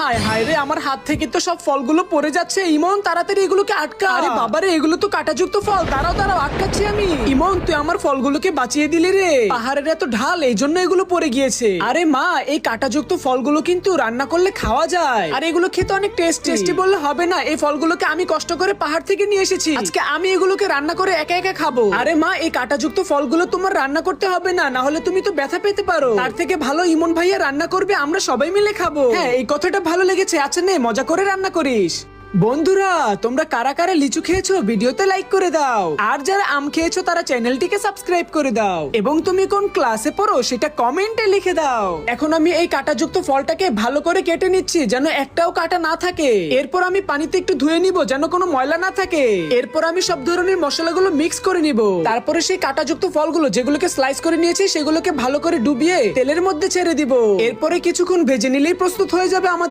হায় হায় রে, আমার হাত থেকে তো সব ফলগুলো পড়ে যাচ্ছে। ইমন তাড়াতাড়ি এগুলোকে আটকা। আরে বাবারে, এগুলো তো কাঁটাযুক্ত ফল। দাঁড়াও দাঁড়াও, আটকাচ্ছি আমি। ইমন তুই আমার ফলগুলোকে বাঁচিয়ে দিলি রে। পাহাড়ের এত ঢাল, এই জন্য এগুলো পড়ে গিয়েছে। আরে মা, এই কাঁটাযুক্ত ফলগুলো কিন্তু রান্না করলে খাওয়া যায়, আর এগুলো খেতে অনেক টেস্টি বললে হবে না। এই ফলগুলোকে আমি কষ্ট করে পাহাড় থেকে নিয়ে এসেছি, আজকে আমি এগুলোকে রান্না করে একা একা খাবো। আরে মা, এই কাঁটাযুক্ত ফলগুলো তোমার রান্না করতে হবে না, না হলে তুমি তো ব্যথা পেতে পারো। তার থেকে ভালো ইমন ভাইয়া রান্না করবে, আমরা সবাই মিলে খাবো। হ্যাঁ, এই কথাটা ভালো লেগেছে। আচ্ছা নে, মজা করে রান্না করিস। বন্ধুরা, তোমরা কারা কারা লিচু খেয়েছো ভিডিওতে লাইক করে দাও, আর যারা আম খেয়েছো তারা চ্যানেলটিকে সাবস্ক্রাইব করে দাও, এবং তুমি কোন ক্লাসে পড়ো সেটা কমেন্টে লিখে দাও। এখন আমি এই কাঁটাযুক্ত ফলটাকে ভালো করে কেটে নিচ্ছি, যেন একটাও কাঁটা না থাকে। এরপর আমি পানিতে একটু ধুয়ে নিব, যেন কোনো ময়লা না থাকে। এরপর আমি সব ধরনের মশলাগুলো মিক্স করে নিব। তারপরে সেই কাঁটাযুক্ত ফলগুলো যেগুলোকে স্লাইস করে নিয়েছি সেগুলোকে ভালো করে ডুবিয়ে তেলের মধ্যে ছেড়ে দিব। এরপরে কিছুক্ষণ ভেজে নিলেই প্রস্তুত হয়ে যাবে আমাদের